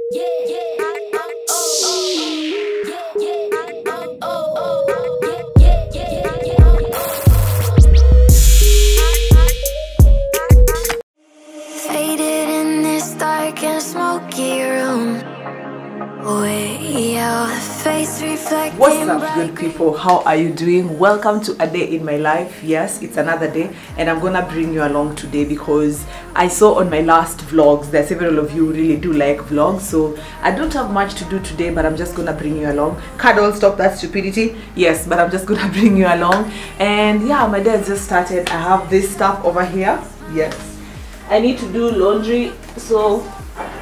Faded in this dark and smoky room. What's up, good people? How are you doing? Welcome to a day in my life. Yes, it's another day, and I'm gonna bring you along today because I saw on my last vlogs that several of you really do like vlogs. So I don't have much to do today, but I'm just gonna bring you along. Cuddle, stop that stupidity. Yes, but I'm just gonna bring you along. And yeah, my day has just started. I have this stuff over here. Yes, I need to do laundry, so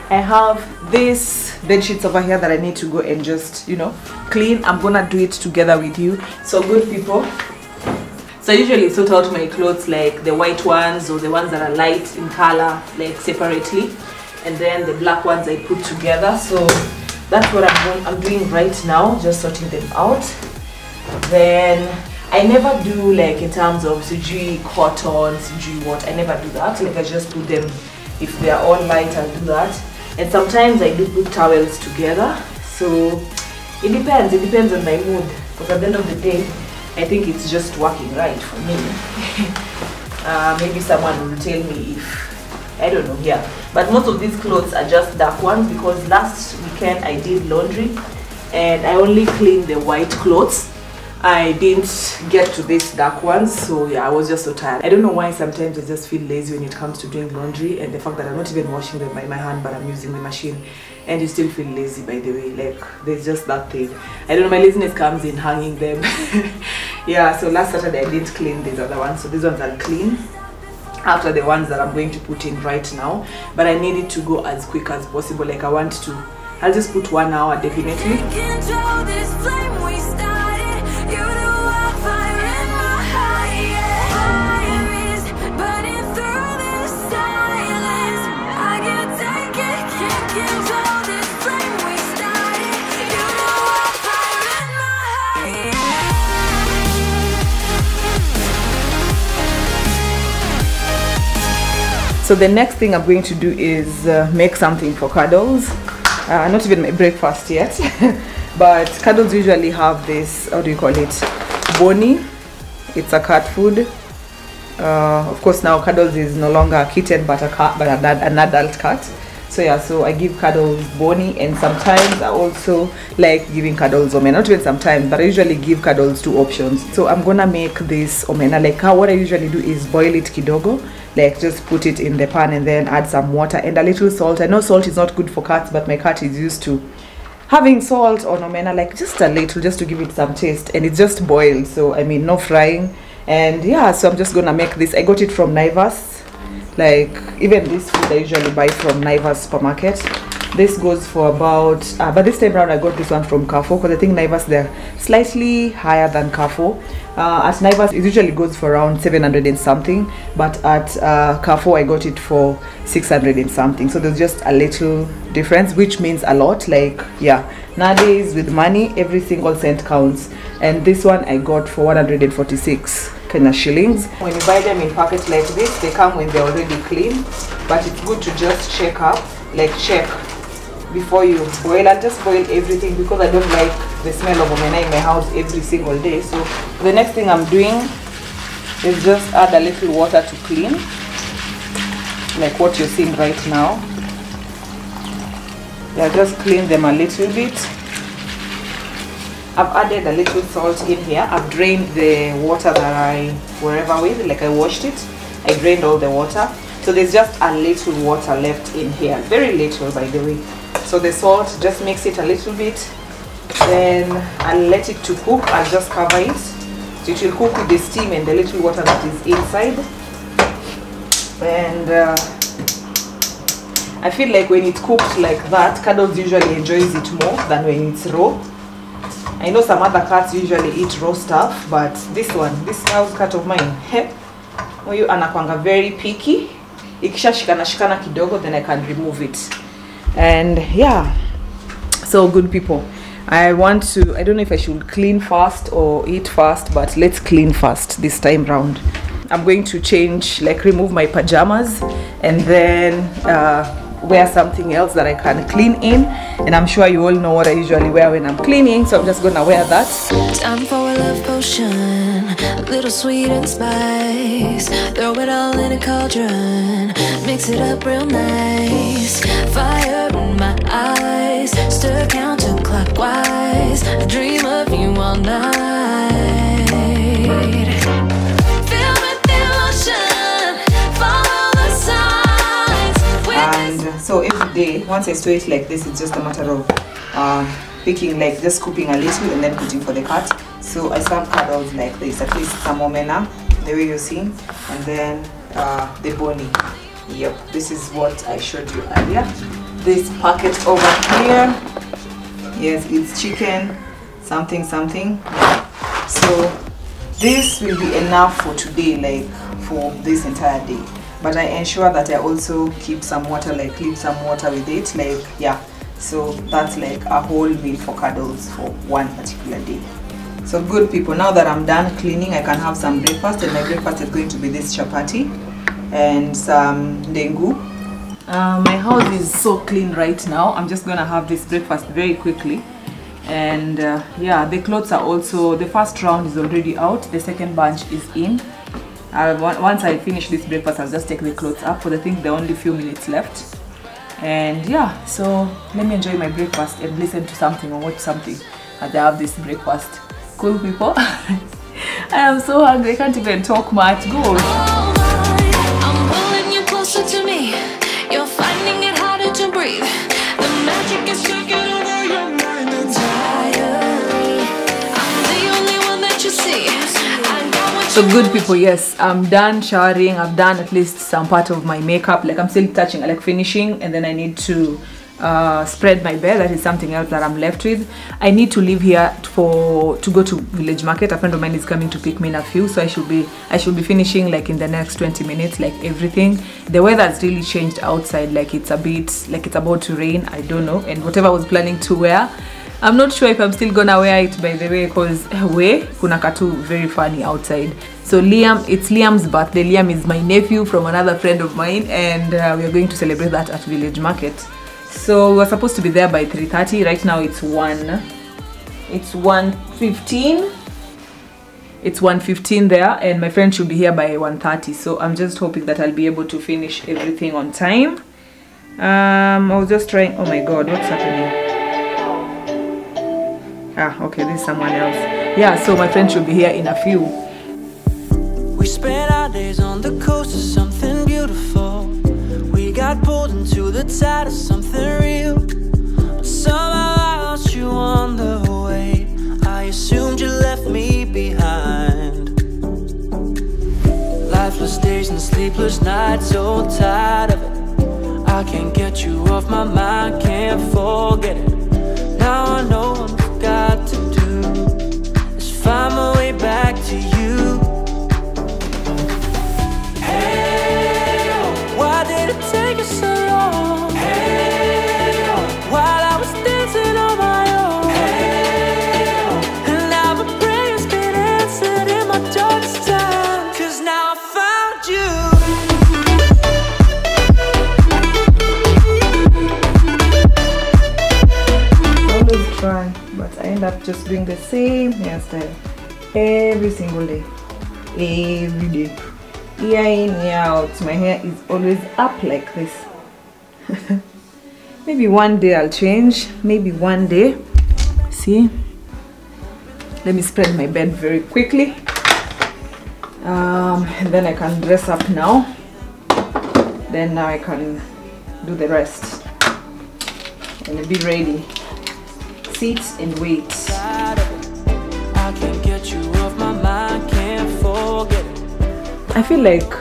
I have this bed sheets over here that I need to go and just, you know, clean. I'm gonna do it together with you. So good people, so I usually sort out my clothes, like the white ones or the ones that are light in color, like separately, and then the black ones I put together. So that's what I'm doing right now, just sorting them out. Then I never do, like, in terms of CG cotton, CG what, I never do that. Like, I just put them, if they are all light, I'll do that. And sometimes I do put towels together. So it depends on my mood, because at the end of the day I think it's just working right for me. Maybe someone will tell me if, I don't know, yeah. But most of these clothes are just dark ones because last weekend I did laundry and I only cleaned the white clothes. I didn't get to these dark ones, so yeah, I was just so tired. I don't know why sometimes I just feel lazy when it comes to doing laundry, and the fact that I'm not even washing them by my hand but I'm using the machine, and you still feel lazy, by the way. Like, there's just that thing. I don't know, my laziness comes in hanging them. Yeah, so last Saturday I didn't clean these other ones, so these ones are clean after the ones that I'm going to put in right now, but I need it to go as quick as possible. Like, I'll just put 1 hour definitely. So the next thing I'm going to do is make something for Cuddles. Not even my breakfast yet, but Cuddles usually have this, how do you call it, boni. It's a cat food. Of course now Cuddles is no longer a kitten but an adult cat. So yeah, so I give Cuddles boni, and sometimes I also like giving Cuddles omena. Not even sometimes, but I usually give Cuddles 2 options. So I'm gonna make this omena. Like, what I usually do is boil it kidogo, like just put it in the pan and then add some water and a little salt. I know salt is not good for cats, but my cat is used to having salt on omena, like just a little, just to give it some taste. And it's just boiled, so I mean no frying. And yeah, so I'm just gonna make this. I got it from Naivas. Like, even this food I usually buy from Naivas supermarket. This goes for about but this time around I got this one from Carrefour, because I think Naivas, they're slightly higher than Carrefour. At Naivas it usually goes for around 700 and something, but at Carrefour I got it for 600 and something. So there's just a little difference, which means a lot. Like, yeah, nowadays with money every single cent counts. And this one I got for 146 kind of shillings. When you buy them in packets like this, they come when they're already clean, but it's good to just check before you boil. I'll just boil everything because I don't like the smell of omena in my house every single day. So the next thing I'm doing is just add a little water to clean, like what you're seeing right now. Yeah, just clean them a little bit. I've added a little salt in here. I've drained the water that I wherever with, like I washed it. I drained all the water. So there's just a little water left in here. Very little, by the way. So the salt, just mix it a little bit. Then I'll let it to cook. I'll just cover it. So it will cook with the steam and the little water that is inside. And I feel like when it's cooked like that, Cuddles usually enjoys it more than when it's raw. I know some other cats usually eat raw stuff, but this house cat of mine, huyu anakwanga very picky. Ikishashikana kidogo, then I can remove it. And yeah, so good people, I don't know if I should clean fast or eat fast, but let's clean fast this time round. I'm going to change, like remove my pajamas, and then wear something else that I can clean in, and I'm sure you all know what I usually wear when I'm cleaning, so I'm just gonna wear that. Time for a love potion, a little sweet and spice. Throw it all in a cauldron, mix it up real nice. Fire in my eyes, stir counterclockwise. I dream of you all night. Filled with emotion, follow the signs. And so every day, once I store it like this, it's just a matter of picking, like just scooping a little and then putting for the cut. So I serve cuddles like this, at least some omena, the way you're seeing, and then the boni. Yep, this is what I showed you earlier. This packet over here, yes, it's chicken something. So this will be enough for today, like for this entire day. But I ensure that I also keep some water, like leave some water with it, like yeah. So that's like a whole meal for cuddles for one particular day. So good people, now that I'm done cleaning, I can have some breakfast, and my breakfast is going to be this chapati and some dengu. My house is so clean right now. I'm just gonna have this breakfast very quickly, and yeah, the clothes are also, the first round is already out, the second bunch is in. Once I finish this breakfast, I'll just take the clothes up, for I think there are only a few minutes left. And yeah, so let me enjoy my breakfast and listen to something or watch something as I have this breakfast. Cool people. I am so hungry, I can't even talk much. Go. I'm pulling you closer to me. You're finding it harder to breathe. The magic is taking over your mind entirely. I'm the only one that you see. So good people, yes, I'm done showering. I've done at least some part of my makeup, like I'm still touching, like finishing, and then I need to spread my bed. That is something else that I'm left with. I need to leave here to go to village market. A friend of mine is coming to pick me in a few, so I should be finishing like in the next 20 minutes, like everything. The weather's really changed outside, like it's a bit like it's about to rain, I don't know, and whatever I was planning to wear, I'm not sure if I'm still gonna wear it, by the way, because kuna katu very funny outside. So it's Liam's birthday. Liam is my nephew from another friend of mine, and we are going to celebrate that at village market. So we were supposed to be there by 3:30. Right now it's 1:15. It's 1:15 there, and my friend should be here by 1:30. So I'm just hoping that I'll be able to finish everything on time. I was just trying. Oh my god, what's happening? Okay, this is someone else. Yeah, so my friend should be here in a few. We spent our days on the coast of something beautiful. We got pulled into the tide of something real, but somehow I lost you on the way. I assumed you left me behind. Lifeless days and sleepless nights, so tired of it. I can't get you off my mind, can't forget it. Now I know what I've got to do is find my way back to you. Hey, why did it take us so long? Hey, while I was dancing on my own. Hey, and now my prayers get answered in my darkest time, 'cause now I found you. Try, but I end up just doing the same hairstyle every single day, every day, year in, year out. My hair is always up like this. Maybe one day I'll change, maybe one day. See, let me spread my bed very quickly, and then I can dress up now. Then now I can do the rest and be ready. Sit and wait. I feel like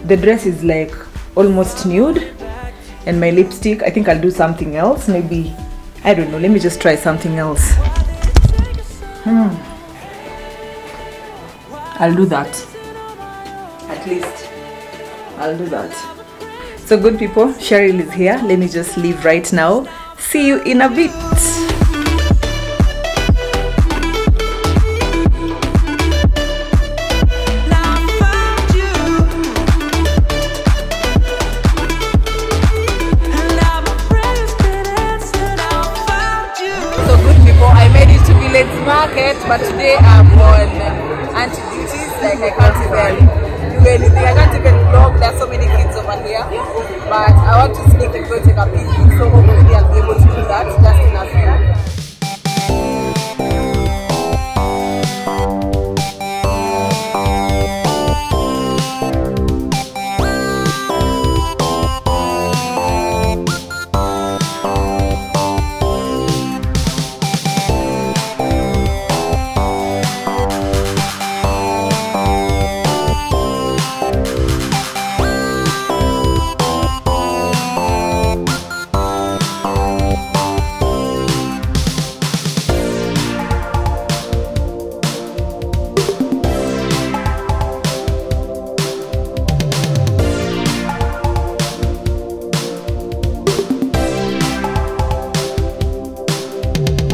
the dress is like almost nude, and my lipstick, I think I'll do something else. Maybe, I don't know, let me just try something else. I'll do that. At least I'll do that. So good people, Cheryl is here. Let me just leave right now. See you in a bit. market, but today I'm on anti-duties. Like I can't even do anything. I can't even vlog. There's so many kids over here, but I want to sneak and go take a peek. So hopefully I'll be able to do that just in a few.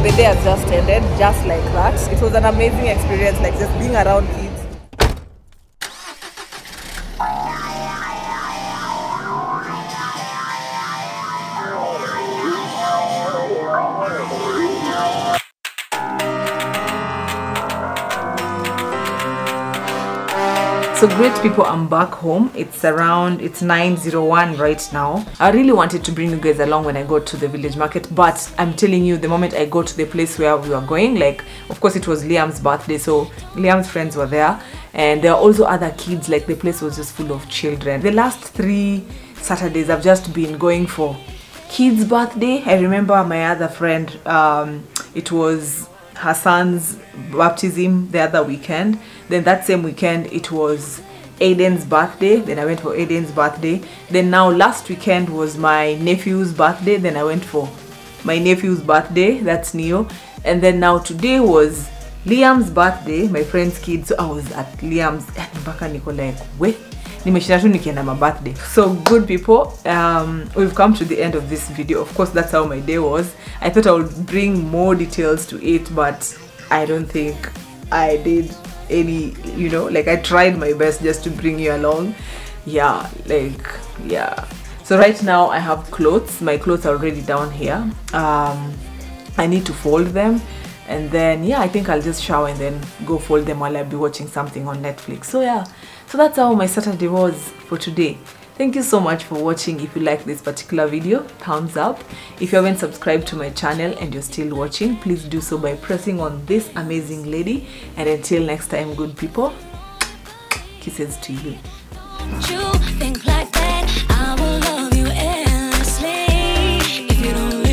The day has just ended, just like that. It was an amazing experience, like just being around kids. So great people, I'm back home. It's 9:01 right now. I really wanted to bring you guys along when I go to the village market, but I'm telling you, the moment I go to the place where we were going, like of course it was Liam's birthday, so Liam's friends were there, and there are also other kids. Like the place was just full of children. The last 3 Saturdays I've just been going for kids' birthday. I remember my other friend, it was her son's baptism the other weekend. Then that same weekend it was Aiden's birthday. Then I went for Aiden's birthday. Then now last weekend was my nephew's birthday. Then I went for my nephew's birthday. That's Neo. And then now today was Liam's birthday, my friend's kid. So I was at Liam's mpaka niko like we nimeshinda tu nikienda my birthday. So good people, we've come to the end of this video. Of course that's how my day was. I thought I would bring more details to it, but I don't think I did any, you know, like I tried my best just to bring you along. Yeah, like yeah. So right now I have clothes. My clothes are already down here. I need to fold them, and then yeah, I think I'll just shower and then go fold them while I'll be watching something on Netflix. So yeah, so that's how my Saturday was for today. Thank you so much for watching. If you like this particular video, thumbs up. If you haven't subscribed to my channel and you're still watching, please do so by pressing on this amazing lady. And until next time, good people, kisses to you. You think like that, I will love you endlessly. If you don't